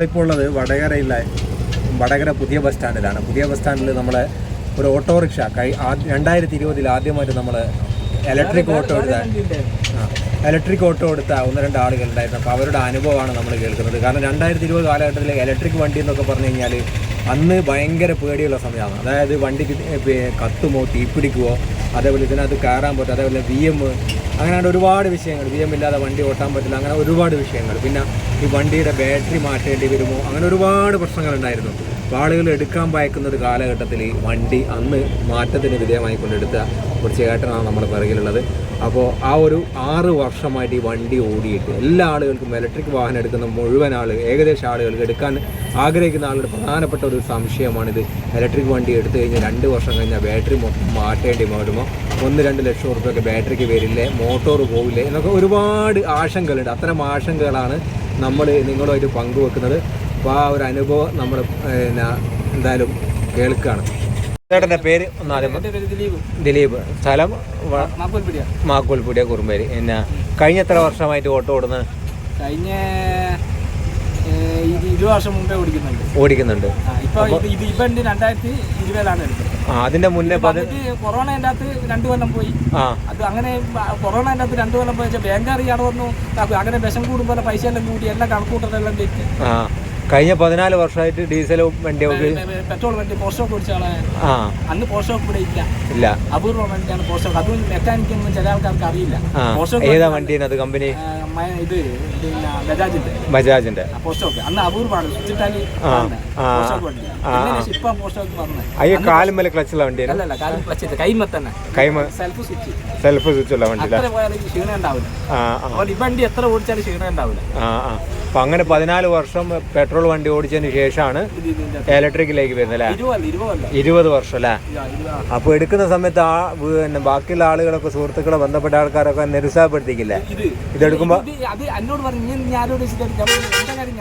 ഇപ്പോൾ ഉള്ളത് വടകര പുതിയ ബസ് സ്റ്റാൻഡിലാണ്. പുതിയ ബസ് സ്റ്റാൻഡിൽ നമ്മളെ ഒരു ഓട്ടോറിക്ഷ 2020 ആദ്യമായിട്ട് നമ്മൾ ഇലക്ട്രിക് ഓട്ടോ എടുത്ത 1-2 ആളുകളുണ്ടായിരുന്നു. അപ്പോൾ അവരുടെ അനുഭവമാണ് നമ്മൾ കേൾക്കുന്നത്. കാരണം 2020 കാലഘട്ടത്തിൽ ഇലക്ട്രിക് വണ്ടി എന്നൊക്കെ പറഞ്ഞു കഴിഞ്ഞാൽ അന്ന് ഭയങ്കര പേടിയുള്ള സമയമാണ്. അതായത് വണ്ടിക്ക് കത്തുമോ, തീപിടിക്കുമോ, അതേപോലെ ഇതിനകത്ത് കയറാൻ പറ്റും, അതേപോലെ VM, അങ്ങനെ ഒരുപാട് വിഷയങ്ങൾ. VM ഇല്ലാതെ വണ്ടി ഓട്ടാൻ പറ്റില്ല, അങ്ങനെ ഒരുപാട് വിഷയങ്ങൾ. പിന്നെ ഈ വണ്ടിയുടെ ബാറ്ററി മാറ്റേണ്ടി വരുമോ, അങ്ങനെ ഒരുപാട് പ്രശ്നങ്ങളുണ്ടായിരുന്നു. അപ്പോൾ ആളുകൾ എടുക്കാൻ ഭയക്കുന്ന ഒരു കാലഘട്ടത്തിൽ വണ്ടി അന്ന് മാറ്റത്തിന് വിധേയമായി കൊണ്ടെടുത്ത ഒരു ചേട്ടനാണ് നമ്മുടെ പിറകിലുള്ളത്. അപ്പോൾ ആ ഒരു 6 വർഷമായിട്ട് ഈ വണ്ടി ഓടിയിട്ട് എല്ലാ ആളുകൾക്കും ഇലക്ട്രിക് വാഹനം എടുക്കുന്ന മുഴുവൻ ഏകദേശം ആളുകൾക്ക് എടുക്കാൻ ആഗ്രഹിക്കുന്ന ആളുകളുടെ പ്രധാനപ്പെട്ട ഒരു സംശയമാണിത്. ഇലക്ട്രിക് വണ്ടി എടുത്തു കഴിഞ്ഞാൽ 2 വർഷം കഴിഞ്ഞാൽ ബാറ്ററി മൊത്തം മാറ്റേണ്ടി വരുമോ, 1-2 ലക്ഷം റുപ്യൊക്കെ ബാറ്ററിക്ക് വരില്ലേ, മോട്ടോർ പോവില്ലേ എന്നൊക്കെ ഒരുപാട് ആശങ്കകളുണ്ട്. അത്തരം ആശങ്കകളാണ് നമ്മൾ നിങ്ങളുമായിട്ട് പങ്കുവെക്കുന്നത്. അപ്പോൾ ആ ഒരു അനുഭവം നമ്മൾ എന്തായാലും കേൾക്കുകയാണ്. ചേട്ടൻ്റെ പേര് ഒന്നാദ്യം? ദിലീപ്. സ്ഥലം മാക്കോൽപ്പുടിയ കുറുമ്പേരി. പിന്നെ കഴിഞ്ഞ എത്ര വർഷമായിട്ട് ഓട്ടോ ഓടുന്നത്? കഴിഞ്ഞ 20 വർഷം മുമ്പേ ഓടിക്കുന്നുണ്ട്. ഇപ്പം 2020 എടുത്തത്. അതിന്റെ മുന്നേ കൊറോണേൻ്റെ അകത്ത് 2 കൊല്ലം പോയി. അത് അങ്ങനെ കൊറോണേൻ്റെ അകത്ത് 2 കൊല്ലം പോയി വെച്ചാൽ ബാങ്ക് അറിയാതെ വന്നു. അങ്ങനെ വിഷം കൂടുമ്പോൾ പൈസ എല്ലാം കൂടി എല്ലാം കണക്കൂട്ടലെല്ലാം തെറ്റി. കഴിഞ്ഞ 14 വർഷമായിട്ട് ഡീസൽ വണ്ടി, പെട്രോൾ വണ്ടി പോസ്റ്റോക്ക് ഓടിച്ച ആളാണ്. അന്ന് പോസ്റ്റോക്ക് ഇവിടെ ഇല്ല, അപൂർവ വണ്ടിയാണ് പോസ്റ്റോക്ക്. അതും മെക്കാനിക്കൊന്നും ചില ആൾക്കാർക്ക് അറിയില്ല. ഏതാ വണ്ടിയാണ് അത്? കമ്പനി ഇത് പിന്നെ ബജാജിന്റെ പോസ്റ്റോക്ക് അന്ന് അപൂർവമാണ്. സ്വിച്ചിട്ടാല് പോസ്റ്റോക്ക് വണ്ടി. ഇപ്പൊ പോസ്റ്റോക്ക് പറഞ്ഞത് അയ്യോ കാലുമേലെ ക്ലച്ചുള്ള വണ്ടിയാണ്. അല്ലല്ല, കാലും ക്ലച്ച് കൈമ തന്നെ, സെൽഫ് സ്വിച്ചുള്ള വണ്ടി. അത്ര പോയാലും ക്ഷീണം ഉണ്ടാവില്ല. അപ്പോൾ ഈ വണ്ടി എത്ര ഓടിച്ചാലും ക്ഷീണം ഉണ്ടാവില്ല. അപ്പൊ അങ്ങനെ 14 വർഷം പെട്രോൾ വണ്ടി ഓടിച്ചതിന് ശേഷമാണ് ഇലക്ട്രിക്കിലേക്ക് വരുന്നത് അല്ലേ? 20 വർഷം അല്ലേ? അപ്പൊ എടുക്കുന്ന സമയത്ത് ബാക്കിയുള്ള ആളുകളൊക്കെ, സുഹൃത്തുക്കളെ, ബന്ധപ്പെട്ട ആൾക്കാരൊക്കെ നിരുത്സാഹപ്പെടുത്തിക്കില്ലേ ഇതെടുക്കുമ്പോ? അത് എന്നോട് പറഞ്ഞു, ഞാനോട്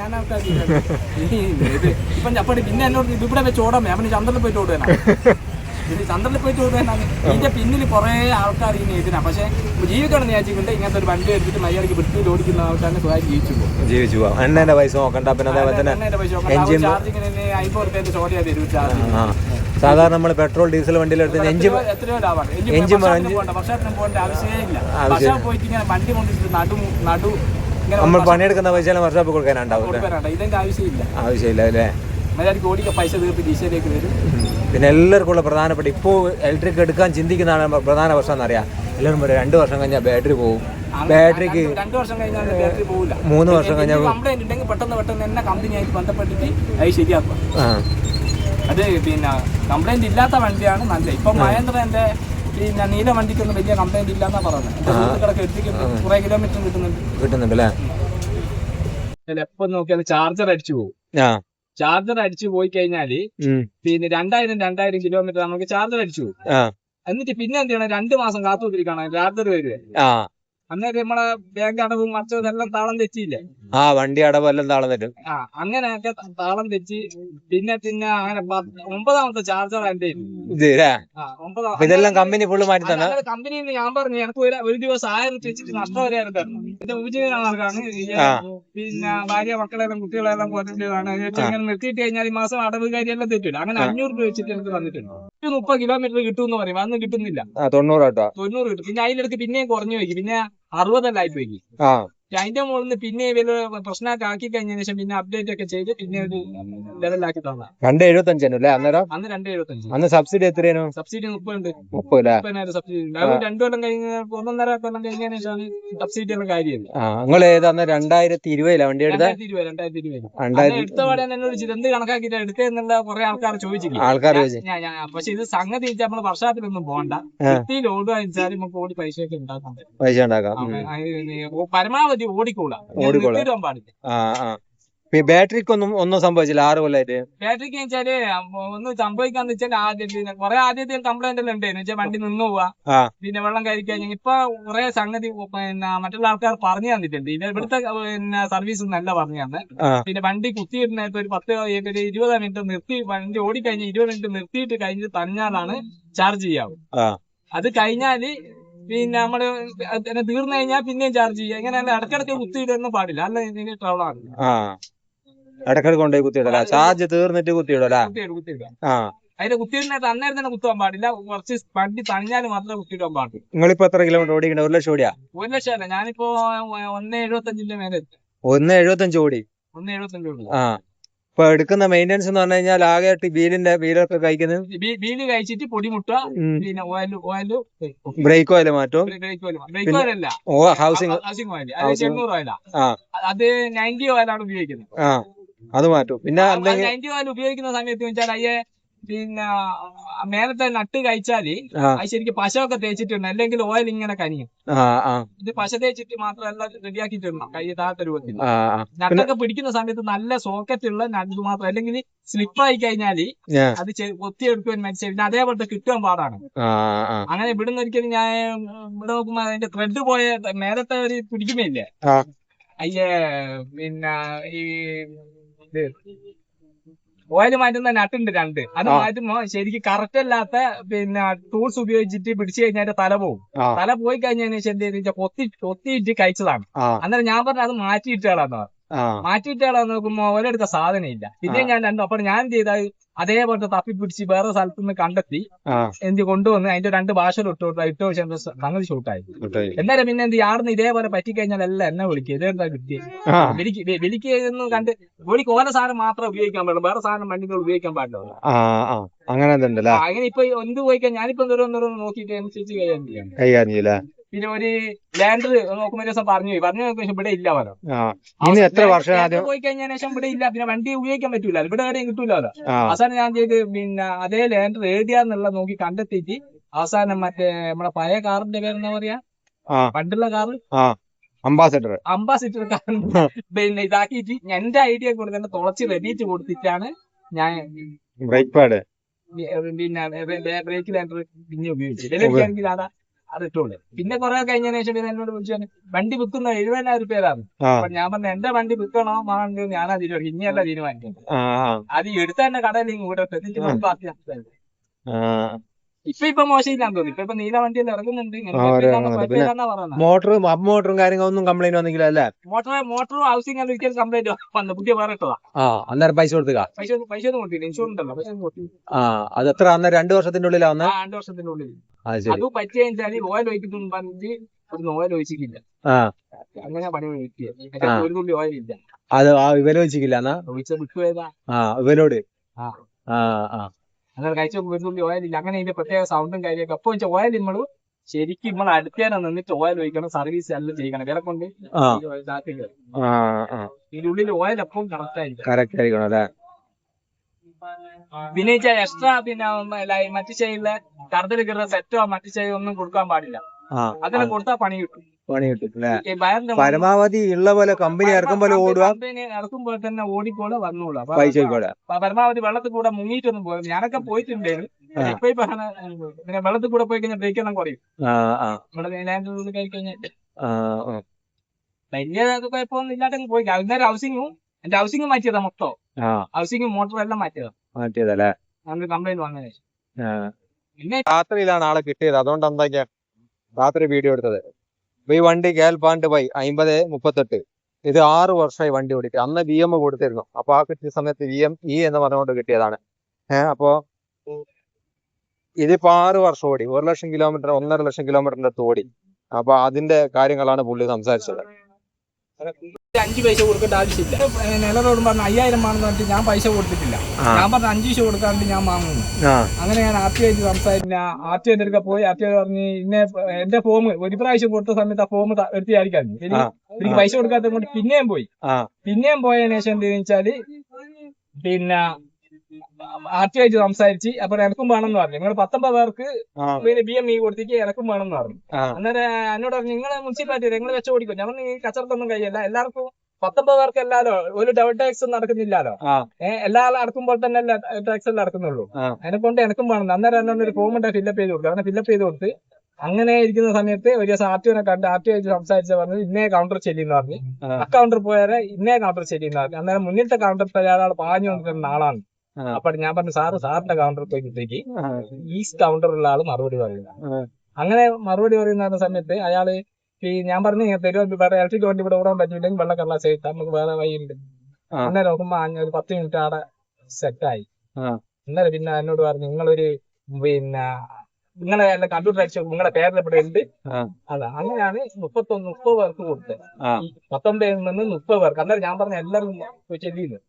ഞാൻ ആൾക്കാർ ഇപ്പം അപ്പടി പിന്നെ എന്നോട് ഇവിടെ വെച്ച് ഓടാമേ, അവന് ചന്ദ്രനിൽ പോയിട്ട് ഓടുകയാണ്. ചന്ദ്രനിൽ പോയിട്ട് ഓടുകയാണ്. ഇതിന്റെ പിന്നിൽ കുറെ ആൾക്കാർ ഇങ്ങനെ ഇതിനാ. പക്ഷെ ജീവിക്കണം വിചാരിച്ചിട്ടുണ്ട് ഇങ്ങനത്തെ ഒരു വണ്ടി എടുത്തിട്ട് മര്യാദയ്ക്ക് വൃത്തിയിൽ ഓടിക്കുന്ന ആൾക്കാരെ സുഖമായി ജീവിച്ചു പോകും. എണ്ണേന്റെ പൈസ നോക്കണ്ട. പിന്നെ ചാർജിങ്ങിന് 50 റുപ്യ ചോദ്യം തരും ചാർജ്. സാധാരണ നമ്മൾ പെട്രോൾ ഡീസൽ വണ്ടിയിൽ എടുത്ത് എഞ്ചിൻ വർഷത്തിനും പോകേണ്ട ആവശ്യമേ ഇല്ല. വർഷം പോയിട്ട് ഇങ്ങനെ വണ്ടി കൊണ്ടിട്ട് നടു നമ്മൾ പണിയെടുക്കുന്ന പൈസ വർഷാപ്പ് കൊടുക്കാനുണ്ടാവും. ഇതിന്റെ ആവശ്യമില്ല അല്ലേ? മര്യാദയ്ക്ക് ഓടിക്കുക, പൈസ തീർത്ത് ഡീസലിലേക്ക് വരും. പിന്നെ എല്ലാവർക്കും ഉള്ള പ്രധാനപ്പെട്ട ഇപ്പോൾ ഇലക്ട്രിക് എടുക്കാൻ ചിന്തിക്കുന്നതാണ് പ്രധാന പ്രശ്നം എന്നറിയാം. എല്ലാവരും പറയും 2 വർഷം കഴിഞ്ഞാൽ ബാറ്ററി പോകും. ബാറ്ററിക്ക് 2 വർഷം കഴിഞ്ഞാൽ ബാറ്ററി പോകില്ല. 3 വർഷം കഴിഞ്ഞാൽ കംപ്ലൈന്റ് ഉണ്ടെങ്കിൽ പെട്ടെന്ന് തന്നെ കമ്പനിയായിട്ട് ബന്ധപ്പെട്ടിട്ട് അത് ശരിയാക്കുക. അത് പിന്നെ കംപ്ലൈന്റ് ഇല്ലാത്ത വണ്ടിയാണ് നല്ലത്. ഇപ്പൊ മഹേന്ദ്രന്റെ പിന്നെ നീല വണ്ടിക്കൊന്നും വലിയ കംപ്ലൈന്റ് ഇല്ലാന്നാ പറയുന്നത്. കുറെ കിലോമീറ്റർ കിട്ടുന്നുണ്ട് അല്ലേ? എപ്പം നോക്കിയാൽ ചാർജർ അടിച്ചു പോകും. ചാർജർ അടിച്ചു പോയി കഴിഞ്ഞാല് പിന്നെ 2000 കിലോമീറ്റർ നമുക്ക് ചാർജർ അടിച്ചു പോകും. എന്നിട്ട് പിന്നെ എന്ത് ചെയ്യണം, 2 മാസം കാത്തുകൊണ്ടിരിക്കണം ചാർജർ വരിക. അന്നേരം നമ്മളെ ബാങ്ക് അടവും മറ്റതും എല്ലാം താളം തെറ്റിയില്ലേ? വണ്ടി അടവ് എല്ലാം താളം തെറ്റും. അങ്ങനെയൊക്കെ താളം തെറ്റി പിന്നെ അങ്ങനെ 9ാമത്തെ ചാർജർ എന്റെ ഇതെല്ലാം കമ്പനി ഫുള്ള് മാറ്റി തന്നെ. കമ്പനിന്ന് ഞാൻ പറഞ്ഞു, എനിക്ക് ഒരു ദിവസം 1000 റുപ്യ വെച്ചിട്ട് നഷ്ടം വരെയായിരുന്നു തരണം. എന്റെ ഉപജീവനമാർക്കാണ്. പിന്നെ ഭാര്യ മക്കളെല്ലാം കുട്ടികളെല്ലാം പോറ്റിട്ടാണ്. ഇങ്ങനെ നിർത്തിയിട്ട് കഴിഞ്ഞാൽ ഈ മാസം അടവ് കാര്യമെല്ലാം തെറ്റില്ല. അങ്ങനെ 500 രൂപ വെച്ചിട്ട് എനിക്ക് തന്നിട്ടുണ്ട്. 30 കിലോമീറ്റർ കിട്ടുമെന്ന് പറയും, അന്ന് കിട്ടുന്നില്ല. 90 കിട്ടും. പിന്നെ അതിലെടുത്ത് പിന്നെയും കുറഞ്ഞു വയ്ക്കും. പിന്നെ 60 ആയി പോയി. അതിന്റെ മുകളിൽ നിന്ന് പിന്നെ വലിയ പ്രശ്നമൊക്കെ ആക്കി കഴിഞ്ഞതിന് ശേഷം പിന്നെ അപ്ഡേറ്റ് ഒക്കെ ചെയ്ത് പിന്നെ ഒരു ലെവലാക്കി തന്നെ. 275 അന്നേരം? അന്ന് 275. അന്ന് സബ്സിഡി എത്രയാണ്? സബ്സിഡി 30 30,000 സബ്സിഡി ഉണ്ട്. 2 കൊല്ലം കഴിഞ്ഞ 1.5 കൊല്ലം കഴിഞ്ഞതിന് ശേഷമാണ് സബ്സിഡി ഉള്ള കാര്യമില്ല. നിങ്ങൾ ഏതാ 2020 വണ്ടി എടുത്ത? 2020 എടുത്തപാടെ എന്നോട് എന്ത് കണക്കാക്കിട്ട് എടുത്തെന്നുള്ള കുറെ ആൾക്കാർ ചോദിച്ചില്ല. പക്ഷെ ഇത് സംഗതി നമ്മൾ വർഷത്തിലൊന്നും പോകണ്ട. വൃത്തിയിൽ ഓടുക വെച്ചാൽ നമുക്ക് ഓടി പൈസയൊക്കെ ഉണ്ടാക്കാം. പരമാവധി ഓടിക്കൂടാൻ പാടില്ല. ബാറ്ററിക്ക് ഒന്നും സംഭവിച്ചില്ല 6 കൊല്ലമായിട്ട്? ബാറ്ററിക്ക് വെച്ചാല് ഒന്നും സംഭവിക്കാന്ന് വെച്ചാൽ ആദ്യത്തെ കംപ്ലൈന്റ് എല്ലാം ഉണ്ടായിരുന്നു. വെച്ചാൽ വണ്ടി നിന്ന് പോവാ, പിന്നെ വെള്ളം കഴിക്കാൻ. ഇപ്പൊ കുറെ സംഗതി പിന്നെ മറ്റുള്ള ആൾക്കാർ പറഞ്ഞു തന്നിട്ടുണ്ട്. ഇവിടുത്തെ പിന്നെ സർവീസ് നല്ല പറഞ്ഞു തന്നെ. പിന്നെ വണ്ടി കുത്തിയിടുന്നേരത്ത് ഒരു 20 മിനിറ്റ് നിർത്തി വണ്ടി ഓടിക്കഴിഞ്ഞ് 20 മിനിറ്റ് നിർത്തിയിട്ട് കഴിഞ്ഞ് തന്നാലാണ് ചാർജ് ചെയ്യാവും. അത് കഴിഞ്ഞാല് പിന്നെ നമ്മള് തീർന്നു കഴിഞ്ഞാൽ പിന്നെയും ചാർജ് ചെയ്യുക. ഇങ്ങനെ ഇടക്കിടക്ക് കുത്തിയിടൊന്നും പാടില്ല, അല്ല ട്രബിളാണ്. ഇടയ്ക്കിടയ്ക്ക് കൊണ്ടുപോയി കുത്തിയിടല, ചാർജ് തീർന്നിട്ട് കുത്തിയിടല. കുത്തിയിടുക. ആ, അതിന്റെ കുത്തിയിടുന്നത് അന്നേരം തന്നെ കുത്താൻ പാടില്ല, കുറച്ച് വണ്ടി തണിഞ്ഞാൽ മാത്രമേ കുത്തിയിടാൻ പാടില്ല. നിങ്ങളിപ്പോ എത്ര കിലോമീറ്റർ ഓടിക്കണേ? 1 ലക്ഷം ഓടിയാ? 1 ലക്ഷം അല്ല, ഞാനിപ്പോ 1.75 മേലെ എത്തി. 1.75 ഓടി. 1.75 ആ, ഇപ്പൊ എടുക്കുന്ന മെയിൻ്റെനൻസ് എന്ന് പറഞ്ഞു കഴിഞ്ഞാൽ ആകെ വീലൊക്കെ കഴിക്കുന്നത് ബീല് കഴിച്ചിട്ട് പൊടി മുട്ടുക, പിന്നെ ഓയില് ബ്രേക്ക് ഓയിൽ മാറ്റും. ബ്രേക്ക് ഓയിലല്ല, ഹൗസിംഗ് ഓയിൽ, അത് 800 ഓയിലാ. അത് 90 ഓയിലാണ് ഉപയോഗിക്കുന്നത്. ആ, അത് മാറ്റും. പിന്നെ 90 ഓയിൽ ഉപയോഗിക്കുന്ന സമയത്ത് വെച്ചാൽ അയ്യെ പിന്നെ മേലത്തെ നട്ട് കഴിച്ചാല് അത് ശരിക്കും പശയൊക്കെ തേച്ചിട്ടുണ്ട്, അല്ലെങ്കിൽ ഓയിൽ ഇങ്ങനെ കനിയും. ഇത് പശ തേച്ചിട്ട് മാത്രമല്ല റെഡിയാക്കിയിട്ടുണ്ട് കൈ താത്ത രൂപത്തിൽ. നട്ടൊക്കെ പിടിക്കുന്ന സമയത്ത് നല്ല സോക്കറ്റ് ഉള്ള നട്ട് മാത്രം, അല്ലെങ്കിൽ സ്ലിപ്പായി കഴിഞ്ഞാല് അത് കൊത്തിയെടുക്കുവാൻ മനസ്സിലായി, പിന്നെ അതേപോലത്തെ കിട്ടുവാൻ പാടാണ്. അങ്ങനെ ഇവിടുന്ന് ഒരിക്കലും ഞാൻ ഇവിടെ നോക്കുമ്പോ അതിന്റെ ത്രെഡ് പോയ മേലത്തെ ഒരു പിടിക്കുന്നില്ലേ അയ്യേ, പിന്നെ ഈ ഓയിൽ മാറ്റുന്ന നട്ടുണ്ട് 2, അത് മാറ്റുമ്പോ ശരിക്കും കറക്റ്റ് അല്ലാത്ത പിന്നെ ടൂൾസ് ഉപയോഗിച്ചിട്ട് പിടിച്ചു കഴിഞ്ഞാൽ തല പോകും. തല പോയി കഴിഞ്ഞതിന് ശേഷം എന്ത് ചെയ്ത് കൊത്തിയിട്ട് കഴിച്ചതാണ്. അന്നേരം ഞാൻ പറഞ്ഞു അത് മാറ്റിയിട്ടാളാന്ന് പറഞ്ഞു. മാറ്റിയിട്ടാളാന്ന് നോക്കുമ്പോ ഒരെടുത്ത സാധനം ഇല്ല. പിന്നെ ഞാൻ അപ്പോൾ ഞാൻ ചെയ്ത അതേപോലത്തെ തപ്പിപ്പിടിച്ച് വേറെ സ്ഥലത്ത് നിന്ന് കണ്ടെത്തി എന്ത് കൊണ്ടുവന്ന് അതിന്റെ 2 ഭാഷകൾ ഇട്ട സംഗതി ഷൂട്ടായി. എന്നാലും പിന്നെ എന്ത് യാർന്ന് ഇതേപോലെ പറ്റിക്കഴിഞ്ഞാൽ എല്ലാം എന്നെ വിളിക്കും, ഇതെന്താ കിട്ടിയത് വിളിക്കുന്നു കണ്ട് വിളിക്ക് ഓല സാധനം മാത്രമേ ഉപയോഗിക്കാൻ പാടുള്ളൂ, വേറെ സാധനം വണ്ടികൾ ഉപയോഗിക്കാൻ പാടില്ല. അങ്ങനെ അങ്ങനെ ഇപ്പൊ എന്ത് പോയിക്കാൻ ഞാനിപ്പോ നോക്കിയിട്ട് അനുസരിച്ച് കൈകാര്യം ചെയ്യാം. പിന്നെ ഒരു ലാൻഡർ നോക്കുമ്പോ ദിവസം പറഞ്ഞു ശേഷം ഇവിടെ ഇല്ല പോയി കഴിഞ്ഞ ശേഷം ഇവിടെ ഇല്ല, പിന്നെ വണ്ടി ഉപയോഗിക്കാൻ പറ്റൂല, ഇവിടെ എവിടെയും കിട്ടൂലോ. അവസാനം ഞാൻ ചെയ്ത് പിന്നെ അതേ ലാൻഡർ ഏടിയാന്നുള്ള നോക്കി കണ്ടെത്തിയിട്ട് അവസാനം മറ്റേ നമ്മളെ പഴയ കാറിന്റെ പേരെന്താ പറയാ, പണ്ടുള്ള കാറ് അംബാസിഡർ കാർ പിന്നെ ഇതാക്കിയിട്ട് എന്റെ ഐഡിയ കൂടെ തന്നെ തുളച്ച് റെഡിയിട്ട് കൊടുത്തിട്ടാണ് ഞാൻ ബ്രേക്ക് പാഡ് പിന്നെ ബ്രേക്ക് ലാൻഡർ പിന്നെ ഉപയോഗിച്ചത്. അതാ അത് ഇട്ടുള്ളൂ. പിന്നെ കുറെ കഴിഞ്ഞതിന് ശേഷം പിന്നെ എന്നോട് വിളിച്ചാണ് വണ്ടി വിൽക്കുന്ന 70,000 രൂപയാണ്. അപ്പൊ ഞാൻ പറഞ്ഞു എന്റെ വണ്ടി വിൽക്കണോ വേണ്ടോ ഞാനാ തീരുമാനിക്കും, ഇനിയല്ല തീരുമാനിക്കുന്നത്. അത് എടുത്ത തന്നെ കടയിൽ ഇവിടെ ഇപ്പൊ മോശമില്ലാന്ന് തോന്നി. ഇപ്പൊ നീല വണ്ടിയിൽ ഇറങ്ങുന്നുണ്ട്. മോട്ടറും കാര്യങ്ങളൊന്നും കംപ്ലൈന്റ് വന്നില്ല അല്ലേ? മോട്ടറും ഹൗസിംഗ് ഒരിക്കലും കംപ്ലൈന്റ് വന്നു, പുതിയ വേറെ ഇട്ടതാ. അന്നേരം പൈസ കൊടുത്തുക? പൈസ ഒന്നും കൊടുത്തില്ല, ഇൻഷുറൻസ് ഉണ്ടല്ലോ, പൈസ കൊടുത്തു. അത് എത്ര അന്നേരം 2 വർഷത്തിന്റെ ഉള്ളിലാ വന്നത്? 2 വർഷത്തിന്റെ ഉള്ളിൽ. അത് പറ്റിയെന്ന് ഓയിൽ ഒഴിക്കുന്നു പറഞ്ഞ് ഓയിൽ ഒഴിച്ചിട്ടില്ല, അങ്ങനെ പണി കിട്ടിയത്. ഒരു തുള്ളി ഓയിൽ ഇല്ല. അത് ഇവര് ഒഴിച്ചില്ല ഒഴിച്ച വിട്ടുപോയതാ ഇവരോട്. അങ്ങനെ കഴിച്ച ഒരു തുള്ളി ഓയിലില്ല. അങ്ങനെ ഇതിന്റെ പ്രത്യേക സൗണ്ടും കാര്യമൊക്കെ. അപ്പൊ വെച്ചാൽ ഓയിൽ നമ്മള് ശരിക്കും നമ്മൾ അടുത്തേനെ നിന്നിട്ട് ഓയിൽ ഒഴിക്കണം, സർവീസ് എല്ലാം ചെയ്യണം. വില കൊണ്ട് ഇതിന്റെ ഉള്ളിൽ ഓയിൽ എപ്പോഴും കറക്റ്റ് ആയിരിക്കണം അല്ലേ? പിന്നെ എക്സ്ട്രാ പിന്നെ മറ്റു ചെയ്യുന്ന കറുതൽ കിട്ടുന്ന സെറ്റോ മറ്റു ചെയ്യോ ഒന്നും കൊടുക്കാൻ പാടില്ല. അതിനെ കൊടുത്താൽ പണി കിട്ടും. പരമാവധി ഉള്ള പോലെ കമ്പനി ഇറക്കും പോലെ ഓടുക, കമ്പനി ഇറക്കുമ്പോൾ തന്നെ ഓടിക്കോളെ വന്നോളൂ. പരമാവധി വെള്ളത്തിൽ കൂടെ മുങ്ങിയിട്ടൊന്നും പോയി. ഞാനൊക്കെ പോയിട്ടുണ്ടായിരുന്നു. പിന്നെ വെള്ളത്തിൽ കൂടെ പോയി കഴിഞ്ഞാൽ ബ്രേക്ക് എല്ലാം കുറയും. ഇവിടെ കഴിഞ്ഞാൽ വലിയ കുഴപ്പമൊന്നും ഇല്ലാതെ പോയി. അന്നേരം എന്റെ ഹൗസിംഗ് മാറ്റിയതാ മൊത്തം. ഹൗസിംഗ് മോട്ടറും എല്ലാം മാറ്റിയതല്ലേ? കംപ്ലൈന്റ് വന്നതിന് ശേഷം. പിന്നെ രാത്രിയിലാണ് ആളെ കിട്ടിയത്, അതുകൊണ്ട് എന്താ രാത്രി വീഡിയോ എടുത്തത്. ഈ വണ്ടി കേൽപാണ്ട് 5038 ഇത് 6 വർഷമായി വണ്ടി ഓടിക്കുക. അന്ന് BM കൊടുത്തിരുന്നു. അപ്പൊ ആ കിട്ടിയ സമയത്ത് VME എന്ന് പറഞ്ഞുകൊണ്ട് കിട്ടിയതാണ്. അപ്പോ ഇതിപ്പോ 6 വർഷം ഓടി, 1 ലക്ഷം കിലോമീറ്റർ 1.5 ലക്ഷം കിലോമീറ്ററിന്റെ ഓടി. അപ്പൊ അതിന്റെ കാര്യങ്ങളാണ് പുള്ളി സംസാരിച്ചത്. 5 പൈസ കൊടുക്കേണ്ട ആവശ്യമില്ല. നിലരോട് പറഞ്ഞു 5000 ആണെന്ന് പറഞ്ഞിട്ട് ഞാൻ പൈസ കൊടുത്തിട്ടില്ല. ഞാൻ പറഞ്ഞു 5 പൈസ കൊടുക്കാണ്ട് ഞാൻ വാങ്ങുന്നു. അങ്ങനെ ഞാൻ RTO സംസാരിച്ചില്ല. RTO എടുക്ക പോയി. RTO പറഞ്ഞ് ഇന്നെ എന്റെ ഫോം ഒരു പ്രാവശ്യം കൊടുത്ത സമയത്ത് ആ ഫോം എടുത്തിയായിരിക്കാം. എനിക്ക് പൈസ കൊടുക്കാത്തത് കൊണ്ട് പിന്നെയും പോയതിനു ശേഷം എന്താ വെച്ചാല് പിന്നെ RTO സംസാരിച്ച് അപ്പൊ എനക്കും വേണമെന്ന് പറഞ്ഞു. നിങ്ങൾ 19 പേർക്ക് പിന്നെ BME കൊടുത്തേക്ക് എനക്കും വേണമെന്ന് പറഞ്ഞു. അന്നേരം എന്നോട് പറഞ്ഞു നിങ്ങൾ മുനിസിപ്പാലിറ്റി നിങ്ങൾ വെച്ച് ഓടിക്കും. ഞാൻ പറഞ്ഞു കച്ചവടത്തൊന്നും കഴിയല്ല, എല്ലാവർക്കും 19 പേർക്ക് എല്ലാലോ ഒരു ഡബിൾ ടാക്സ് നടക്കുന്നില്ലല്ലോ. എല്ലാവരും അടക്കുമ്പോൾ തന്നെ ടാക്സ് എല്ലാം അടക്കുന്നുള്ളൂ. അതിനെക്കൊണ്ട് എനക്കും വേണം. അന്നേരം എന്നോട് ഒരു ഫോം ഉണ്ട്, ഫില്ലപ്പ് ചെയ്ത് കൊടുക്കും. അങ്ങനെ ഫില്ലപ്പ് ചെയ്ത് കൊടുത്ത് അങ്ങനെ ഇരിക്കുന്ന സമയത്ത് ഒരു ദിവസം RTOനെ കണ്ട് RTO സംസാരിച്ച പറഞ്ഞത് ഇന്നേ കൗണ്ടർ ചെല്ലിന്ന് പറഞ്ഞു. അക്കൗണ്ടർ പോയാൽ ഇന്നേ കൗണ്ടർ ചെല്ലിന്ന് പറഞ്ഞു. അന്നേരം മുന്നിലത്തെ കൗണ്ടർ ഒരാൾ പാഞ്ഞു കൊണ്ടിരുന്ന ആളാണ്. അപ്പൊ ഞാൻ പറഞ്ഞു സാറിന്റെ കൗണ്ടറിൽ പോയിട്ടേക്ക് ഈ കൗണ്ടറുള്ള ആള് മറുപടി പറയുന്നത്. അങ്ങനെ മറുപടി പറയുന്ന സമയത്ത് അയാള് ഞാൻ പറഞ്ഞു തരുവാൻ വേറെ ഇലക്ട്രിക് വണ്ടി ഇവിടെ ഓടാൻ പറ്റില്ലെങ്കിൽ വെള്ള കള്ളാസ് നമുക്ക് വേറെ വഴിയുണ്ട്. അന്നേരം നോക്കുമ്പോ ഒരു 10 മിനിറ്റ് അവിടെ സെറ്റായി. അന്നേരം പിന്നെ എന്നോട് പറഞ്ഞു നിങ്ങളൊരു പിന്നെ നിങ്ങളെ കമ്പ്യൂട്ടർ അടിച്ചു നിങ്ങളെ പേരിൽ ഇവിടെ ഉണ്ട്. അതാ അങ്ങനെയാണ് 30 പേർക്ക് കൊടുത്തത്. 19 നിന്ന് 30 പേർക്ക്. അന്നേരം ഞാൻ പറഞ്ഞ എല്ലാവരും ചെല്ലിന്ന്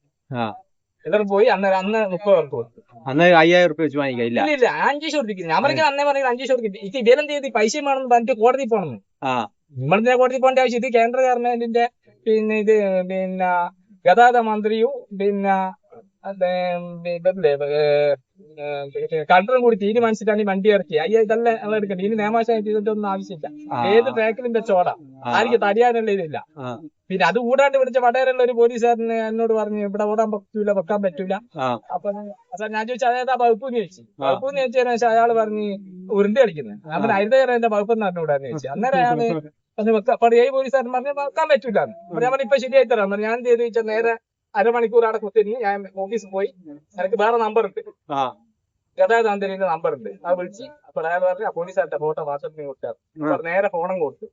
എല്ലാവരും പോയി. അന്നേരം അന്ന് 30 പേർക്ക് കൊടുത്തു. അന്ന് 5000 റുപ്യ വെച്ച് വാങ്ങിക്കില്ല. ഇല്ല 5 ലക്ഷം കൊടുത്തില്ല. ഞാൻ പറഞ്ഞ അന്നേ പറഞ്ഞത് 5 ലക്ഷം കൊടുത്തിട്ട് ഇത് ഇതെല്ലാം ചെയ്ത് പൈസ വേണമെന്ന് പറഞ്ഞിട്ട് കോടതി പോകണമെന്ന്. നമ്മളെന്തിനാ കോടതി പോകേണ്ട ആവശ്യം? ഇത് കേന്ദ്ര ഗവൺമെന്റിന്റെ പിന്നെ ഇത് പിന്നെ ഗതാഗത മന്ത്രിയും പിന്നെ കളക്ടറും കൂടി തീരുമാനിച്ചിട്ടാണ് ഈ വണ്ടി ഇറക്കി. ഇതെല്ലാം ഞങ്ങൾ എടുക്കണ്ട. ഇനി നിയമാശായിട്ട് ഇതിന്റെ ഒന്നും ആവശ്യമില്ല. ഏത് ട്രാക്കിലും വെച്ചോടാ, ആർക്ക് തടിയാനുള്ള ഇതില്ല. പിന്നെ അത് കൂടാണ്ട് പിടിച്ച വടകരയുള്ള ഒരു പോലീസുകാരന് എന്നോട് പറഞ്ഞു ഇവിടെ ഓടാൻ പറ്റൂല, വെക്കാൻ പറ്റൂല. അപ്പൊ ഞാൻ ചോദിച്ചു അതേതാ വകുപ്പെന്ന് ചോദിച്ചു. വകുപ്പെന്ന് ചോദിച്ചതിന് ശേഷം അയാൾ പറഞ്ഞ് ഉരുണ്ട് കളിക്കുന്നത്. അവൻ ഹരിതകരന്റെ വകുപ്പെന്ന് അറിഞ്ഞുകൂടാന്ന് ചോദിച്ചു. അന്നേരം അയാള് ഈ പോലീസുകാരൻ പറഞ്ഞ് വെക്കാൻ പറ്റൂല. ഞാൻ പറഞ്ഞു ഇപ്പൊ ശരിയായി തരാം. ഞാൻ ചെയ്ത് വെച്ചാൽ നേരെ അരമണിക്കൂർ അവിടെ കുത്തിരിഞ്ഞ് ഞാൻ ഓഫീസിൽ പോയി. എനിക്ക് വേറെ നമ്പർ ഉണ്ട്, ഗതാഗത മന്ത്രിന്റെ നമ്പർ ഉണ്ട്. അത് വിളിച്ച് അപ്പോൾ അയാൾ പറഞ്ഞു പോലീസുകാരുടെ ഫോട്ടോ വാട്സപ്പിന് കൊടുത്താൽ നേരെ ഫോണും കൊടുത്തു.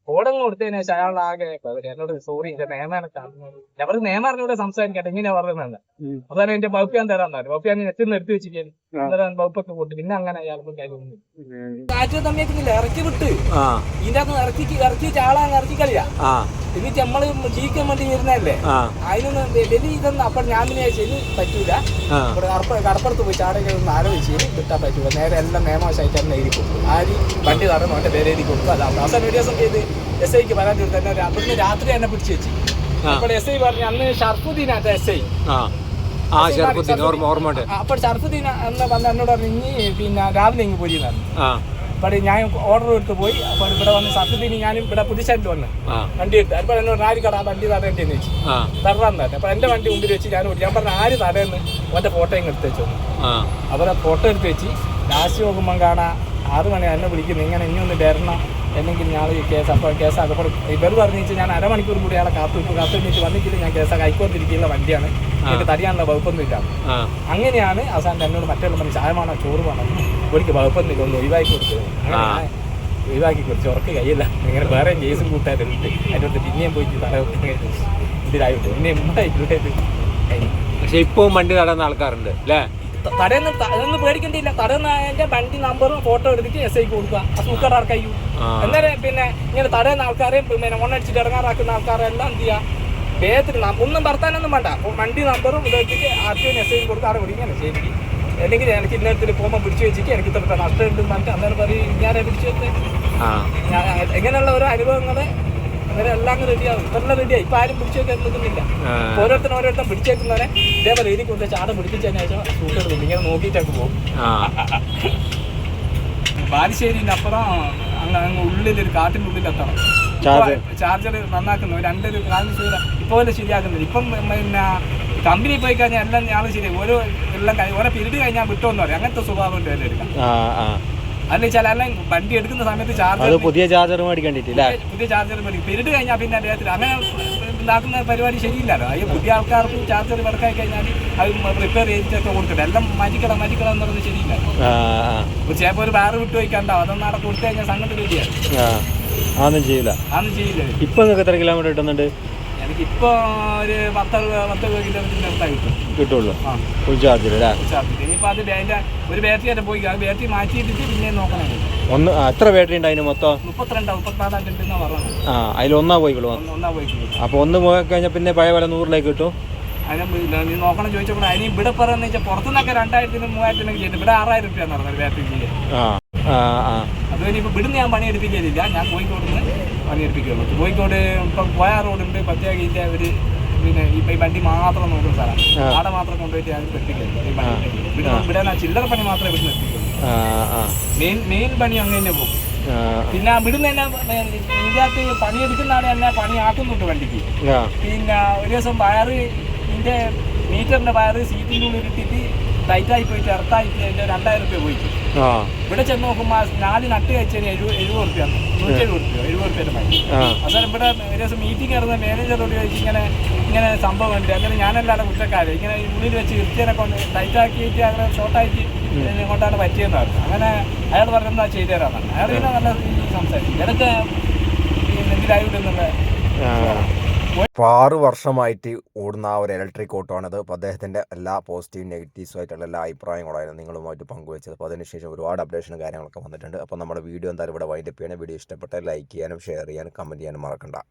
ഫോണും കൊടുത്തതിന് ശേഷം അയാളാകെ എന്നോട് സോറി എന്റെ നിയമം അവർ നിയമം അറിഞ്ഞൂടെ സംസാരിക്കട്ടെ ഇങ്ങനെയാ പറയുന്നത്. അതാണ് എന്റെ വകുപ്പ് ഞാൻ തരാൻ പറഞ്ഞു. വകുപ്പ് ഞാൻ നെറ്റിൽ നിന്ന് എടുത്തു വെച്ചിരിക്കുന്നു. അന്നേരം വകുപ്പൊക്കെ കൊടുത്തു. പിന്നെ അങ്ങനെ അയാൾക്കും കാര്യമൊന്നും ഇറക്കി വിട്ട് ഇതിന്റെ അകത്ത് ഇറക്കി ചാളാൻ ഇറക്കി കളിയാ. എന്നിട്ട് നമ്മള് ജീവിക്കാൻ വേണ്ടി വരുന്നതല്ലേ, അതിനൊന്നും വലിയ ഇതൊന്നും. അപ്പോൾ ഞാൻ വിചാരിച്ചു ഇത് പറ്റൂല, കടപ്പുറത്ത് പോയി ചാടൊക്കെ ഒന്ന് ആലോചിച്ച് കിട്ടാൻ പറ്റൂല. നേരെ എല്ലാം നിയമവശമായിട്ട് തന്നെ എഴുതി കൊടുക്കും. ആര് വണ്ടി തരണം അവന്റെ പേര് എഴുതി കൊടുക്കും. അതാണ് അവസാനം ഒരു ദിവസം ചെയ്ത് SIക്ക് പരാതി കൊടുത്തു. തന്നെ അവിടുന്ന് രാത്രി തന്നെ പിടിച്ചു വെച്ച്. അപ്പോൾ SI പറഞ്ഞു അന്ന് ഷർഫുദ്ദീനാറ്റ SI. അപ്പോൾ ഷർഫുദ്ദീൻ എന്ന് വന്ന് എന്നോട് പറഞ്ഞു ഇനി പിന്നെ രാവിലെ ഇങ്ങ് പോയി എന്നാണ്. അപ്പോൾ ഞാൻ ഓർഡർ എടുത്ത് പോയി. അപ്പോൾ ഇവിടെ വന്ന് ഷർഫുദ്ദീൻ ഞാനും ഇവിടെ പുതുശാലിൽ വന്ന് വണ്ടി എടുത്ത്. അപ്പോൾ എന്നോട് ആര് കട വണ്ടി തടേണ്ടതെന്ന് വെച്ചു. തരണം തന്നെ. അപ്പോൾ എൻ്റെ വണ്ടി മുമ്പിൽ വെച്ച് ഞാൻ പറഞ്ഞു ആര് തടയെന്ന് ഓൻ്റെ ഫോട്ടോയും എടുത്ത് വെച്ചു. അവരെ ഫോട്ടോ എടുത്ത് വെച്ച് ലാസ്റ്റ് നോക്കുമ്പം കാണാം 6 മണി എന്നെ വിളിക്കുന്നു ഇങ്ങനെ ഇനിയൊന്ന് തരണം അല്ലെങ്കിൽ ഞാൻ കേസ്. അപ്പോൾ കേസാക്കും. അപ്പോൾ ഇവർ പറഞ്ഞു ഞാൻ അരമണിക്കൂർ കൂടി അയാളെ കാത്തുനിന്നിട്ട് വന്നിട്ടില്ല, ഞാൻ കേസാക്കി ഹൈക്കോടതിയിരിക്കുന്ന വണ്ടിയാണ്, എനിക്ക് തടിയാനുള്ള വകുപ്പൊന്നും ഇല്ല. അങ്ങനെയാണ് അവസാനം എന്നോട് മറ്റുള്ള പറഞ്ഞ് ചായമാണോ ചോറ് വേണോ ഒരിക്കൽ വകുപ്പൊന്നുമില്ല, ഒന്ന് ഒഴിവാക്കി കൊടുത്തത്. അങ്ങനെ ഒഴിവാക്കി കൊടുത്ത് ഉറക്ക് കയ്യില്ല. ഇങ്ങനെ വേറെ കേസും കൂട്ടാറുണ്ട്. അതിനോട് പിന്നെയും പോയിട്ട് ഇതിലായിട്ട് പിന്നെ ഉണ്ടായിട്ട്. പക്ഷെ ഇപ്പം വണ്ടി തടയുന്ന ആൾക്കാരുണ്ട് അല്ലേ? തടയൊന്നും പേടിക്കേണ്ടിയില്ല. തടയുന്ന എന്റെ വണ്ടി നമ്പറും ഫോട്ടോ എടുത്തിട്ട് SIക്ക് കൊടുക്കുക. സൂക്കറാർ കഴിയും. അന്നേരം പിന്നെ ഇങ്ങനെ തടയുന്ന ആൾക്കാരെയും പിന്നെ ഓണടിച്ചിട്ട് ഇറങ്ങാറാക്കുന്ന ആൾക്കാരെല്ലാം എന്ത് ചെയ്യാം, വേഗത്തിൽ ഒന്നും ഭർത്താനൊന്നും വേണ്ട, വണ്ടി നമ്പറും ഇതെടുത്തിട്ട് RTOന് SIക്ക് കൊടുക്കുക. അവിടെ വിളിക്കാണ് ശരി, അല്ലെങ്കിൽ എനിക്ക് ഇന്നേരത്തിൽ പോകുമ്പോൾ പിടിച്ചു വെച്ചിട്ട് എനിക്ക് ഇത്ര നഷ്ടം ഉണ്ടെന്ന് പറഞ്ഞിട്ട് അന്നേരം പറയും ഞാനെ പിടിച്ചു വെച്ചത്. എങ്ങനെയുള്ള ഓരോ അനുഭവങ്ങള് അന്നേരം എല്ലാം റെഡിയാവും. ഇതെല്ലാം റെഡിയായി. ഇപ്പൊ ആരും പിടിച്ചേക്കാൻ നിൽക്കുന്നില്ല. ഓരോരുത്തരും പിടിച്ചേക്കുന്നവരെ ഇതേപോലെ എഴുതി കൊടുത്ത ചാടം പിടിപ്പിച്ചതിന് ശേഷം സൂക്കർ ഇങ്ങനെ നോക്കിയിട്ടൊക്കെ പോകും. ബാലുശ്ശേരിന്റെ അപ്പുറം അങ്ങ് ഉള്ളിലൊരു കാട്ടിന്റെ ഉള്ളിലെത്തണം. ചാർജർ നന്നാക്കുന്നു 2 കാലിന് ഇപ്പൊ പോലെ ശരിയാക്കുന്നില്ല. ഇപ്പം പിന്നെ കമ്പനി പോയി കഴിഞ്ഞാൽ എല്ലാം ഞാൻ ശരിയാക്കും. ഓരോ പീരീഡ് കഴിഞ്ഞാൽ വിട്ടോന്ന് പറയും. അങ്ങനത്തെ സ്വഭാവം ഉണ്ട് എല്ലാം എടുക്കാം. അല്ല വെച്ചാൽ എല്ലാം വണ്ടി എടുക്കുന്ന സമയത്ത് ചാർജർ പുതിയ ചാർജർ മേടിക്കേണ്ടിട്ടില്ല. പുതിയ ചാർജർ മേടിക്കും. പീരീഡ് കഴിഞ്ഞാൽ പിന്നെ അദ്ദേഹത്തിൽ അങ്ങനെ ഉണ്ടാക്കുന്ന പരിപാടി ശരിയില്ലല്ലോ. അത് പുതിയ ആൾക്കാർക്ക് ചാർജർ വർക്കായി കഴിഞ്ഞാൽ അത് റിപ്പയർ ചെയ്തിട്ടൊക്കെ കൊടുക്കട്ടെ. എല്ലാം മാറ്റിക്കണം എന്ന് പറഞ്ഞത് ശരിയില്ല. ചിലപ്പോൾ ഒരു വേറെ വിട്ട് വയ്ക്കാണ്ടാവും. അതൊന്നും അവിടെ കൊടുത്തു കഴിഞ്ഞാൽ സംഗതി റെഡിയാണ്. അതൊന്നും ചെയ്യില്ല. ഇപ്പൊ നിങ്ങൾക്ക് എത്ര കിലോമീറ്റർ കിട്ടുന്നുണ്ട്? എനിക്കിപ്പോ ഒരു 10 കിലോമീറ്റർ കിട്ടുള്ളൂ ഫുൾ ചാർജിൽ. ഇനിയിപ്പോ അത് ഒരു ബാറ്ററി ആയിട്ട് പോയി ബാറ്ററി മാറ്റിയിട്ട് പിന്നെ നോക്കണം. എത്ര ബാറ്ററി ഉണ്ട് അതിന് മൊത്തം? 32-34 പറഞ്ഞത്. അതിൽ ഒന്നാ പോയിക്കോളൂ. അപ്പൊ ഒന്ന് പോയി കഴിഞ്ഞാൽ പിന്നെ പഴയ പോലെ 100ലേക്ക് കിട്ടും. നീ നോക്കണം ചോദിച്ചപ്പോൾ അതിന് ഇവിടെ പറയുന്ന വെച്ചാൽ പുറത്തുനിന്നൊക്കെ 2000-3000 ചെയ്തു. ഇവിടെ 6000 രൂപയാന്ന് പറഞ്ഞത് ബാറ്ററി ചെയ്യാൻ. അത് ഇനിയിപ്പോൾ ഇവിടുന്ന് ഞാൻ പണിയെടുപ്പിക്കലില്ല. ഞാൻ കോഴിക്കോട് നിന്ന് പണിയെടുപ്പിക്കുള്ളൂ. കോഴിക്കോട് ഇപ്പം പോയ റോഡുണ്ട് പ്രത്യേകിച്ച് ഒരു പിന്നെ ഈ വണ്ടി മാത്രം നോക്കുന്ന സ്ഥലം. അവിടെ മാത്രം കൊണ്ടുപോയിട്ട് ഞാൻ എത്തിക്കല്ലോ. ഇവിടെ ചില്ലറ പണി മാത്രമേ ഇവിടുന്ന് എത്തിക്കുള്ളൂ. മെയിൻ പണി അങ്ങനെ തന്നെ പോകും. പിന്നെ ഇവിടുന്ന് തന്നെ ഇതിനകത്ത് പണിയെടുക്കുന്ന ആളെ തന്നെ പണിയാക്കുന്നുണ്ട് വണ്ടിക്ക്. പിന്നെ ഒരു ദിവസം വയറ് ഇതിൻ്റെ മീറ്ററിൻ്റെ വയറ് സീറ്റിൻ്റെ ഉള്ളിൽ ഇട്ടിട്ട് ടൈറ്റായി പോയിട്ട് ഇറത്തായിട്ട് അതിൻ്റെ 2000 രൂപ പോയിട്ട്. ഇവിടെ ചെന്ന് നോക്കുമ്പോൾ 4 നട്ട് കഴിച്ചതിന് 70 റുപ്യ 170 റുപ്യൻ്റെ മതി. അവസാനം ഇവിടെ ഒരു ദിവസം മീറ്റിംഗ് നടന്ന മാനേജറോട് ചോദിച്ചു ഇങ്ങനെ സംഭവം ഉണ്ട്. അങ്ങനെ ഞാനല്ലാതെ കുറ്റക്കാര് ഇങ്ങനെ ഉള്ളിൽ വെച്ച് ഇർത്തിനെ കൊണ്ട് ടൈറ്റാക്കിയിട്ട് അങ്ങനെ ഷോർട്ടായിട്ട് കൊണ്ടാണ് പറ്റിയെന്ന് പറഞ്ഞു. അങ്ങനെ അയാൾ പറഞ്ഞാൽ ചെയ്തു തരാമെന്നാണ്. അയാൾ പിന്നെ നല്ല സംസാരിച്ചു. ഇടയ്ക്ക് എന്തിലായിട്ടെന്നുള്ള ഇപ്പോൾ 6 വർഷമായിട്ട് ഓടുന്ന ആ ഒരു ഇലക്ട്രിക് ഓട്ടോ ആണത്. അപ്പോൾ അദ്ദേഹത്തിൻ്റെ എല്ലാ പോസിറ്റീവ് നെഗറ്റീവ്സും ആയിട്ടുള്ള എല്ലാ അഭിപ്രായങ്ങളായിരുന്നു നിങ്ങളുമായിട്ട് പങ്കുവെച്ചത്. അപ്പോൾ അതിനുശേഷം ഒരുപാട് അപ്ഡേഷനും കാര്യങ്ങളൊക്കെ വന്നിട്ടുണ്ട്. അപ്പോൾ നമ്മുടെ വീഡിയോ എന്തായാലും ഇവിടെ വൈൻഡപ്പ് ചെയ്യണം. വീഡിയോ ഇഷ്ടപ്പെട്ടാൽ ലൈക്ക് ചെയ്യാനും ഷെയർ ചെയ്യാനും കമൻറ്റ് ചെയ്യാനും മറക്കണ്ട.